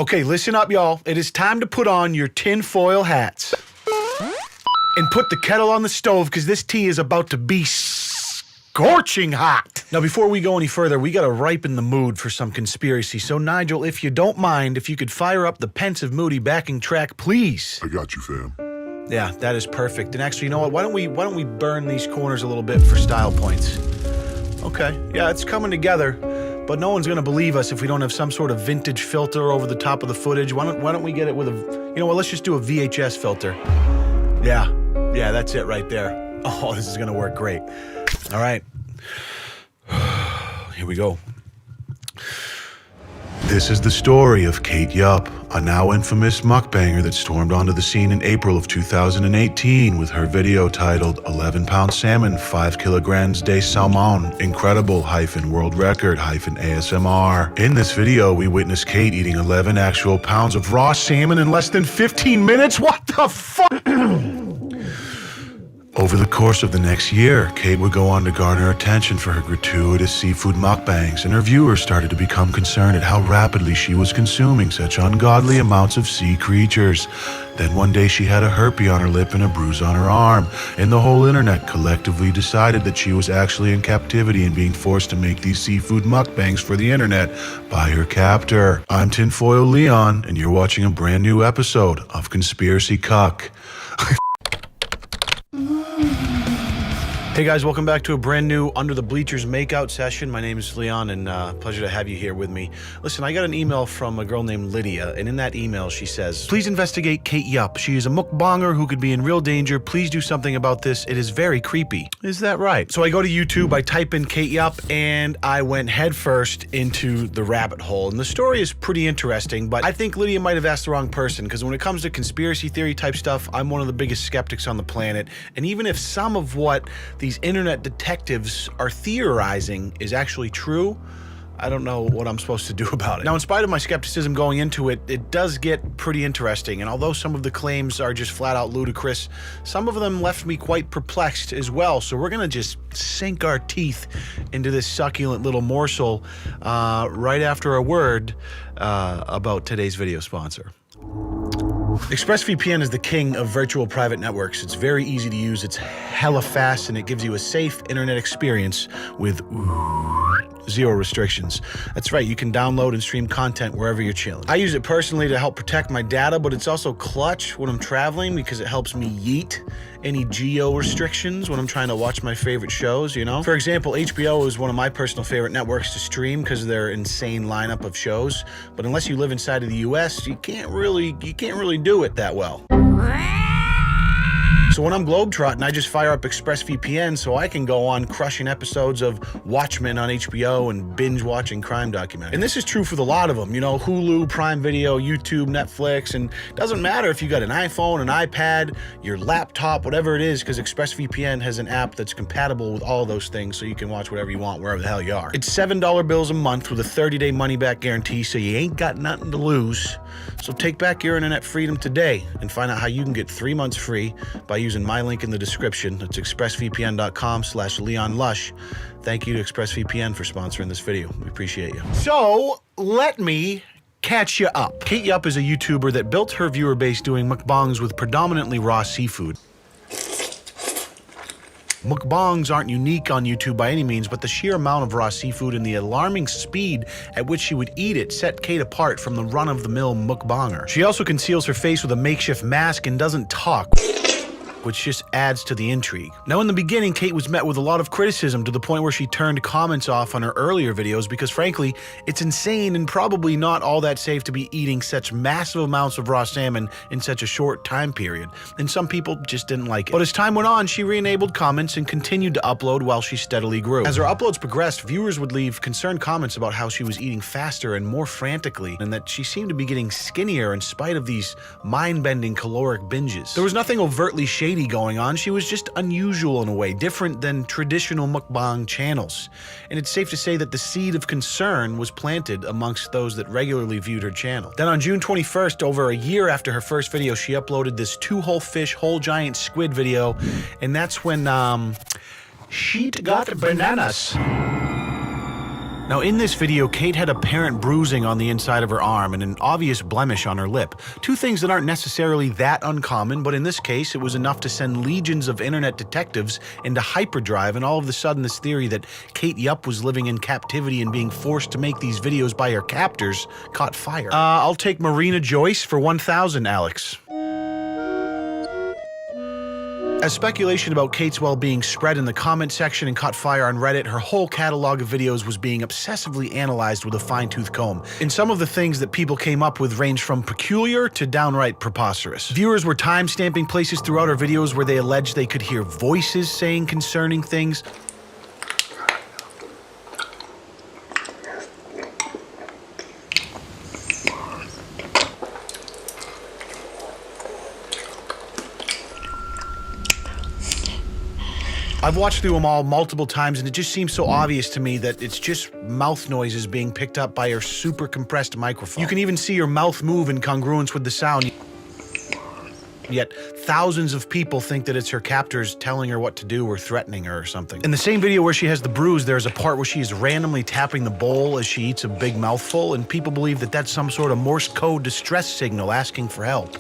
Okay, listen up, y'all. It is time to put on your tinfoil hats. And put the kettle on the stove, because this tea is about to be scorching hot. Now, before we go any further, we gotta ripen the mood for some conspiracy. So, Nigel, if you don't mind, if you could fire up the pensive, moody backing track, please. I got you, fam. Yeah, that is perfect. And actually, you know what? Why don't we burn these corners a little bit for style points? Okay, yeah, it's coming together. But no one's gonna believe us if we don't have some sort of vintage filter over the top of the footage. Why don't we get it with a, you know what? Let's just do a VHS filter. Yeah, that's it right there. Oh, this is gonna work great. All right, here we go. This is the story of Kate Yup, a now infamous mukbanger that stormed onto the scene in April of 2018 with her video titled 11-pound salmon, 5 kilograms de salmon, incredible -world record -ASMR. In this video, we witness Kate eating 11 actual pounds of raw salmon in less than 15 minutes. What the fuck? Over the course of the next year, Kate would go on to garner attention for her gratuitous seafood mukbangs, and her viewers started to become concerned at how rapidly she was consuming such ungodly amounts of sea creatures. Then one day she had a herpes on her lip and a bruise on her arm, and the whole internet collectively decided that she was actually in captivity and being forced to make these seafood mukbangs for the internet by her captor. I'm Tinfoil Leon, and you're watching a brand new episode of Conspiracy Cuck. Hey guys, welcome back to a brand new Under the Bleachers makeout session. My name is Leon, and pleasure to have you here with me. Listen, I got an email from a girl named Lydia, and in that email she says, "Please investigate Kate Yup. She is a mukbanger who could be in real danger. Please do something about this. It is very creepy." Is that right? So I go to YouTube, I type in Kate Yup, and I went headfirst into the rabbit hole. And the story is pretty interesting, but I think Lydia might have asked the wrong person, because when it comes to conspiracy theory type stuff, I'm one of the biggest skeptics on the planet. And even if some of what these internet detectives are theorizing is actually true, I don't know what I'm supposed to do about it. Now, in spite of my skepticism going into it, it does get pretty interesting. And although some of the claims are just flat out ludicrous, some of them left me quite perplexed as well. So we're gonna just sink our teeth into this succulent little morsel right after a word about today's video sponsor. ExpressVPN is the king of virtual private networks. It's very easy to use, it's hella fast, and it gives you a safe internet experience with zero restrictions. That's right, you can download and stream content wherever you're chilling. I use it personally to help protect my data, but it's also clutch when I'm traveling because it helps me yeet any geo restrictions when I'm trying to watch my favorite shows, you know? For example, HBO is one of my personal favorite networks to stream because of their insane lineup of shows, but unless you live inside of the US, you can't really do it that well. So when I'm globetrotting, I just fire up ExpressVPN so I can go on crushing episodes of Watchmen on HBO and binge watching crime documentaries. And this is true for the lot of them, you know, Hulu, Prime Video, YouTube, Netflix, and it doesn't matter if you got an iPhone, an iPad, your laptop, whatever it is, because ExpressVPN has an app that's compatible with all those things so you can watch whatever you want wherever the hell you are. It's $7 bills a month with a 30-day money-back guarantee, so you ain't got nothing to lose. So take back your internet freedom today and find out how you can get 3 months free by using my link in the description. That's expressvpn.com/LeonLush. Thank you to ExpressVPN for sponsoring this video. We appreciate you. So let me catch you up. Kate Yup is a YouTuber that built her viewer base doing mukbangs with predominantly raw seafood. Mukbangs aren't unique on YouTube by any means, but the sheer amount of raw seafood and the alarming speed at which she would eat it set Kate apart from the run-of-the-mill mukbanger. She also conceals her face with a makeshift mask and doesn't talk, which just adds to the intrigue. Now, in the beginning, Kate was met with a lot of criticism to the point where she turned comments off on her earlier videos because, frankly, it's insane and probably not all that safe to be eating such massive amounts of raw salmon in such a short time period, and some people just didn't like it. But as time went on, she re-enabled comments and continued to upload while she steadily grew. As her uploads progressed, viewers would leave concerned comments about how she was eating faster and more frantically, and that she seemed to be getting skinnier in spite of these mind-bending caloric binges. There was nothing overtly shady going on. She was just unusual in a way, different than traditional mukbang channels. And it's safe to say that the seed of concern was planted amongst those that regularly viewed her channel. Then on June 21st, over a year after her first video, she uploaded this 2 whole fish, whole giant squid video, and that's when she'd got bananas. Now in this video, Kate had apparent bruising on the inside of her arm and an obvious blemish on her lip. Two things that aren't necessarily that uncommon, but in this case it was enough to send legions of internet detectives into hyperdrive, and all of a sudden this theory that Kate Yupp was living in captivity and being forced to make these videos by her captors caught fire. I'll take Marina Joyce for 1,000, Alex. As speculation about Kate's well-being spread in the comment section and caught fire on Reddit, her whole catalog of videos was being obsessively analyzed with a fine-tooth comb. And some of the things that people came up with ranged from peculiar to downright preposterous. Viewers were time-stamping places throughout her videos where they alleged they could hear voices saying concerning things. I've watched through them all multiple times, and it just seems so obvious to me that it's just mouth noises being picked up by her super compressed microphone. You can even see her mouth move in congruence with the sound. Yet thousands of people think that it's her captors telling her what to do or threatening her or something. In the same video where she has the bruise, there's a part where she is randomly tapping the bowl as she eats a big mouthful, and people believe that that's some sort of Morse code distress signal asking for help.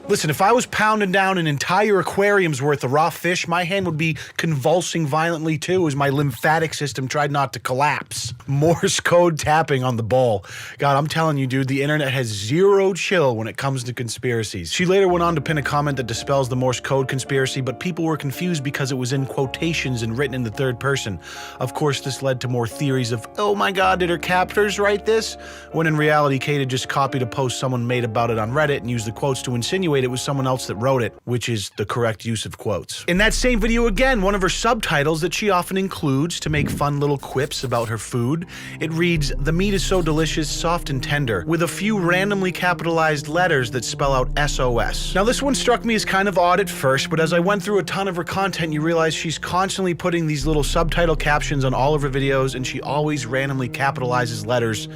Listen, if I was pounding down an entire aquarium's worth of raw fish, my hand would be convulsing violently too as my lymphatic system tried not to collapse. Morse code tapping on the bowl. God, I'm telling you, dude, the internet has zero chill when it comes to conspiracies. She later went on to pin a comment that dispels the Morse code conspiracy, but people were confused because it was in quotations and written in the third person. Of course, this led to more theories of, oh my God, did her captors write this? When in reality, Kate had just copied a post someone made about it on Reddit and used the quotes to insinuate it was someone else that wrote it, which is the correct use of quotes. In that same video again, one of her subtitles that she often includes to make fun little quips about her food, it reads, "The meat is so delicious, soft and tender," with a few randomly capitalized letters that spell out SOS. Now this one struck me as kind of odd at first, but as I went through a ton of her content, you realize she's constantly putting these little subtitle captions on all of her videos, and she always randomly capitalizes letters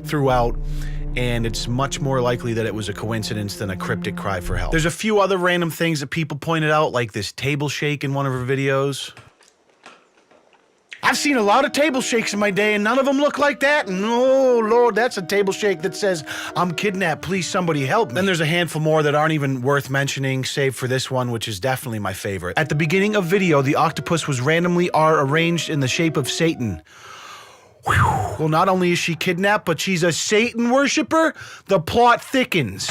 throughout. And it's much more likely that it was a coincidence than a cryptic cry for help. There's a few other random things that people pointed out, like this table shake in one of her videos. I've seen a lot of table shakes in my day, and none of them look like that. And oh, Lord, that's a table shake that says, "I'm kidnapped, please somebody help me." Then there's a handful more that aren't even worth mentioning, save for this one, which is definitely my favorite. At the beginning of video, the octopus was randomly arranged in the shape of Satan. Well, not only is she kidnapped, but she's a Satan worshiper. The plot thickens.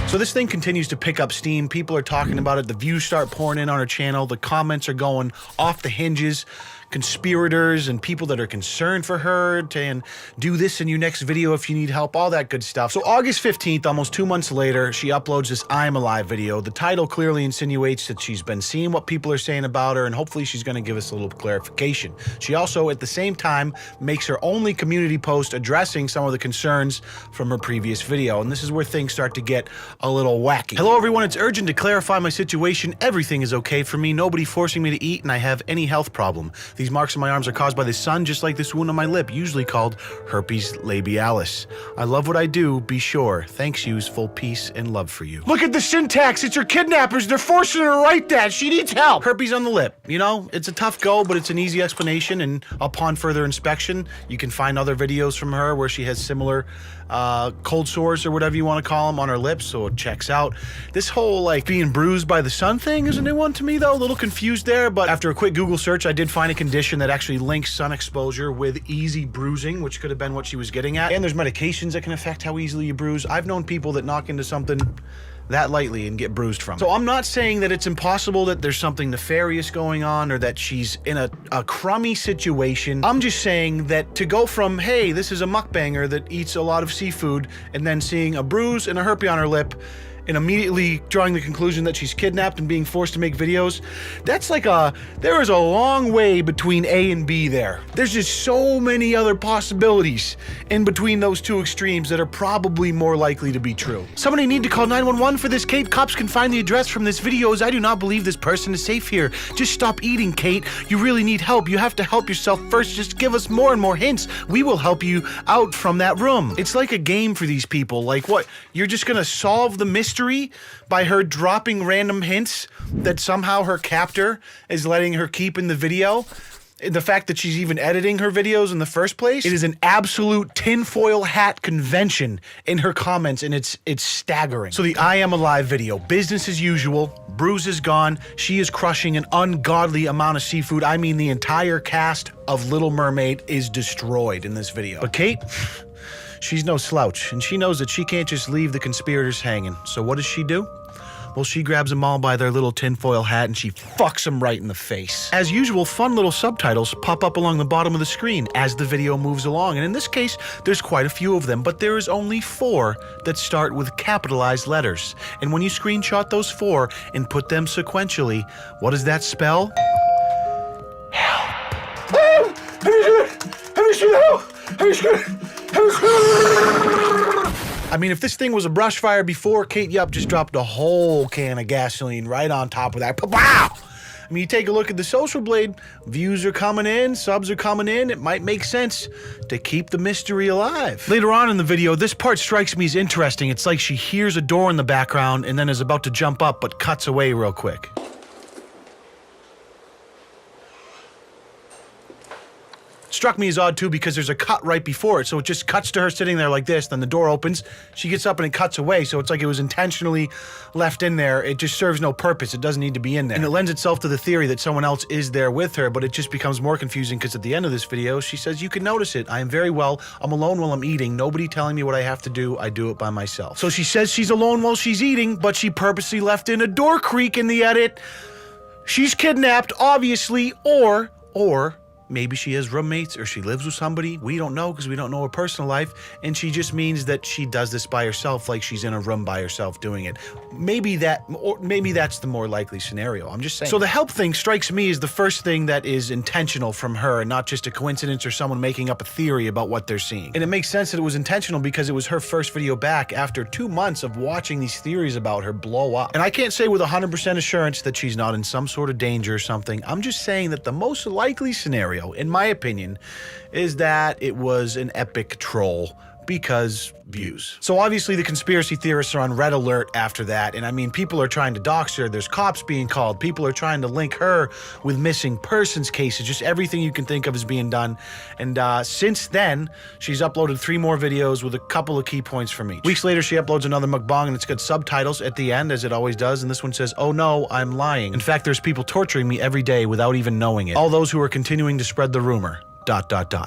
So this thing continues to pick up steam. People are talking about it. The views start pouring in on her channel. The comments are going off the hinges. Conspirators and people that are concerned for her, and do this in your next video if you need help, all that good stuff. So August 15th, almost 2 months later, she uploads this I'm Alive video. The title clearly insinuates that she's been seeing what people are saying about her, and hopefully she's going to give us a little clarification. She also, at the same time, makes her only community post addressing some of the concerns from her previous video, and this is where things start to get a little wacky. Hello everyone, it's urgent to clarify my situation. Everything is okay for me, nobody forcing me to eat, and I have any health problem. These marks on my arms are caused by the sun, just like this wound on my lip, usually called herpes labialis. I love what I do, be sure. Thanks, yous, full peace and love for you. Look at the syntax, it's her kidnappers, they're forcing her to write that, she needs help. Herpes on the lip, you know, it's a tough go, but it's an easy explanation, and upon further inspection, you can find other videos from her where she has similar cold sores or whatever you want to call them on her lips, so it checks out. This whole like being bruised by the sun thing is a new one to me though, a little confused there, but after a quick Google search, I did find a condition that actually links sun exposure with easy bruising, which could have been what she was getting at. And there's medications that can affect how easily you bruise. I've known people that knock into something that lightly and get bruised from it. So I'm not saying that it's impossible that there's something nefarious going on or that she's in a crummy situation. I'm just saying that to go from, hey, this is a mukbanger that eats a lot of seafood, and then seeing a bruise and a herpes on her lip, and immediately drawing the conclusion that she's kidnapped and being forced to make videos, that's like there is a long way between A and B there. There's just so many other possibilities in between those two extremes that are probably more likely to be true. Somebody need to call 911 for this, Kate. Cops can find the address from this video, as I do not believe this person is safe here. Just stop eating, Kate. You really need help. You have to help yourself first. Just give us more and more hints. We will help you out from that room. It's like a game for these people. Like what? You're just gonna solve the mystery by her dropping random hints that somehow her captor is letting her keep in the video, the fact that she's even editing her videos in the first place. It is an absolute tinfoil hat convention in her comments, and it's staggering. So the I Am Alive video, business as usual, Bruce is gone, she is crushing an ungodly amount of seafood. I mean, the entire cast of Little Mermaid is destroyed in this video. But Kate, she's no slouch, and she knows that she can't just leave the conspirators hanging. So what does she do? Well, she grabs them all by their little tinfoil hat and she fucks them right in the face. As usual, fun little subtitles pop up along the bottom of the screen as the video moves along, and in this case, there's quite a few of them, but there is only 4 that start with capitalized letters. And when you screenshot those 4 and put them sequentially, what does that spell? Help. I mean, if this thing was a brush fire before, Kate Yup just dropped a whole can of gasoline right on top of that. Wow! I mean, you take a look at the Social Blade, views are coming in, subs are coming in, it might make sense to keep the mystery alive. Later on in the video, this part strikes me as interesting. It's like she hears a door in the background and then is about to jump up, but cuts away real quick. Struck me as odd too because there's a cut right before it, so it just cuts to her sitting there like this, then the door opens, she gets up and it cuts away, so it's like it was intentionally left in there. It just serves no purpose, it doesn't need to be in there. And it lends itself to the theory that someone else is there with her, but it just becomes more confusing because at the end of this video, she says, "You can notice it, I am very well, I'm alone while I'm eating, nobody telling me what I have to do, I do it by myself." So she says she's alone while she's eating, but she purposely left in a door creak in the edit. She's kidnapped, obviously, or maybe she has roommates or she lives with somebody. We don't know because we don't know her personal life, and she just means that she does this by herself, like she's in a room by herself doing it. Maybe that's the more likely scenario. I'm just saying. So the help thing strikes me as the first thing that is intentional from her and not just a coincidence or someone making up a theory about what they're seeing. And it makes sense that it was intentional because it was her first video back after 2 months of watching these theories about her blow up. And I can't say with 100% assurance that she's not in some sort of danger or something. I'm just saying that the most likely scenario, in my opinion, is that it was an epic troll because views. So obviously the conspiracy theorists are on red alert after that, and I mean, people are trying to dox her, there's cops being called, people are trying to link her with missing persons cases, just everything you can think of is being done. And since then, she's uploaded 3 more videos with a couple of key points from each. Weeks later, she uploads another mukbang and it's got subtitles at the end, as it always does, and this one says, "Oh no, I'm lying. In fact, there's people torturing me every day without even knowing it. All those who are continuing to spread the rumor. ...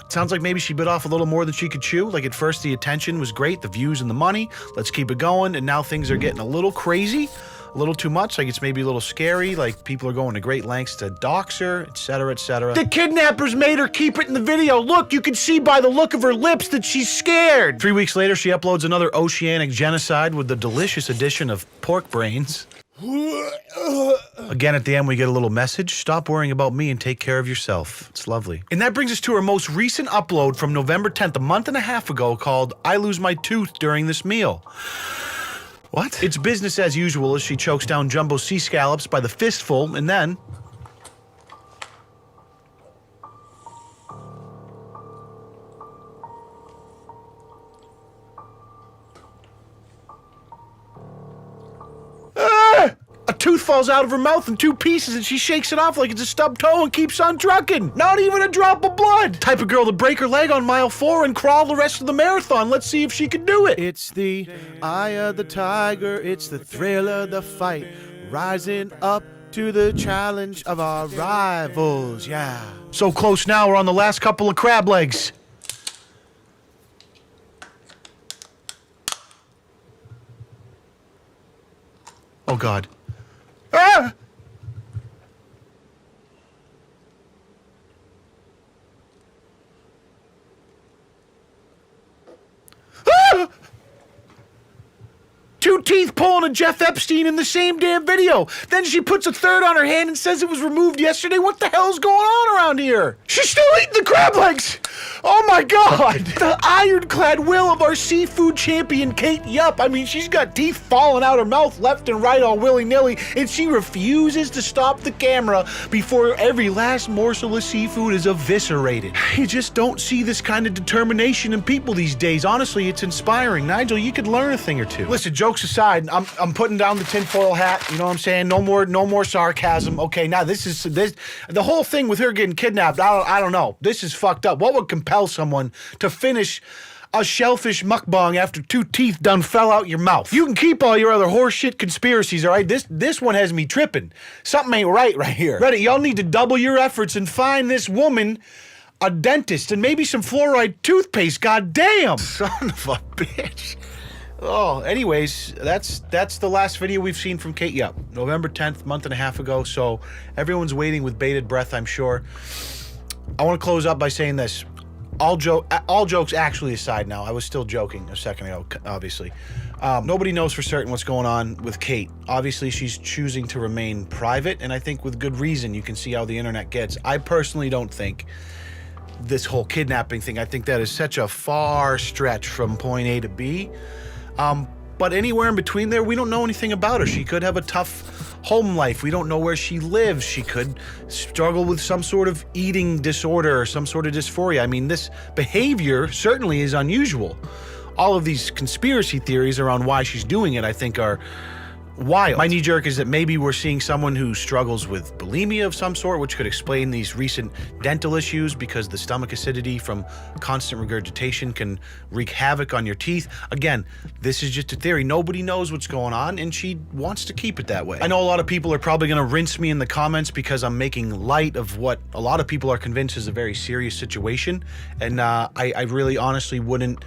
Sounds like maybe she bit off a little more than she could chew. Like at first the attention was great, the views and the money, let's keep it going, and now things are getting a little crazy, a little too much, like it's maybe a little scary, like people are going to great lengths to dox her, etc., etc. The kidnappers made her keep it in the video. Look, you can see by the look of her lips that she's scared. 3 weeks later, she uploads another oceanic genocide with the delicious addition of pork brains. Again, at the end, we get a little message. Stop worrying about me and take care of yourself. It's lovely. And that brings us to her most recent upload from November 10th, a month and a half ago, called "I Lose My Tooth During This Meal." What? It's business as usual as she chokes down jumbo sea scallops by the fistful, and then... a tooth falls out of her mouth in 2 pieces and she shakes it off like it's a stubbed toe and keeps on trucking. Not even a drop of blood. Type of girl to break her leg on mile 4 and crawl the rest of the marathon. Let's see if she can do it. It's the eye of the tiger. It's the thrill of the fight. Rising up to the challenge of our rivals. Yeah. So close now. We're on the last couple of crab legs. Oh God. Ah! Ah! 2 teeth pulling a Jeff Epstein in the same damn video. Then she puts a third on her hand and says it was removed yesterday. What the hell's going on around here? She's still eating the crab legs. Oh my God. The ironclad will of our seafood champion, Kate Yup. I mean, she's got teeth falling out her mouth left and right all willy-nilly, and she refuses to stop the camera before every last morsel of seafood is eviscerated. You just don't see this kind of determination in people these days. Honestly, it's inspiring. Nigel, you could learn a thing or two. Listen, jokes aside, I'm putting down the tinfoil hat. You know what I'm saying? No more sarcasm. Okay, now this the whole thing with her getting kidnapped. I don't know. This is fucked up. What would compel someone to finish a shellfish mukbang after 2 teeth done fell out your mouth? You can keep all your other horseshit conspiracies, all right? This one has me tripping. Something ain't right here. Reddit, y'all need to double your efforts and find this woman a dentist and maybe some fluoride toothpaste. God damn. Son of a bitch. Oh, anyways, that's the last video we've seen from Kate Yup. November 10th, month and a half ago. So everyone's waiting with bated breath, I'm sure. I want to close up by saying this. All jokes actually aside now. I was still joking a second ago, obviously. Nobody knows for certain what's going on with Kate. Obviously, she's choosing to remain private, and I think with good reason. You can see how the internet gets. I personally don't think this whole kidnapping thing, I think that is such a far stretch from point A to B. But anywhere in between there, we don't know anything about her. She could have a tough home life. We don't know where she lives. She could struggle with some sort of eating disorder or some sort of dysphoria. I mean, this behavior certainly is unusual. All of these conspiracy theories around why she's doing it, I think, are wild. My knee jerk is that maybe we're seeing someone who struggles with bulimia of some sort, which could explain these recent dental issues, because the stomach acidity from constant regurgitation can wreak havoc on your teeth. Again, this is just a theory. Nobody knows what's going on, and she wants to keep it that way. I know a lot of people are probably going to rinse me in the comments because I'm making light of what a lot of people are convinced is a very serious situation, and I really honestly wouldn't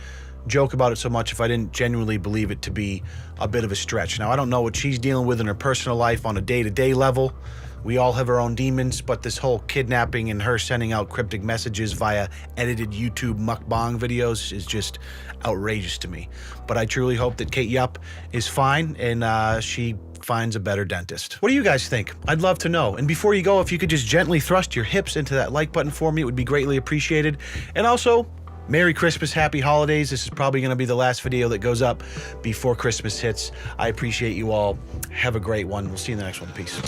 joke about it so much if I didn't genuinely believe it to be a bit of a stretch. Now, I don't know what she's dealing with in her personal life on a day-to-day level. We all have our own demons, but this whole kidnapping and her sending out cryptic messages via edited YouTube mukbang videos is just outrageous to me. But I truly hope that Kate Yup is fine and she finds a better dentist. What do you guys think? I'd love to know. And before you go, if you could just gently thrust your hips into that like button for me, it would be greatly appreciated. And also, Merry Christmas, Happy Holidays. This is probably going to be the last video that goes up before Christmas hits. I appreciate you all. Have a great one. We'll see you in the next one. Peace.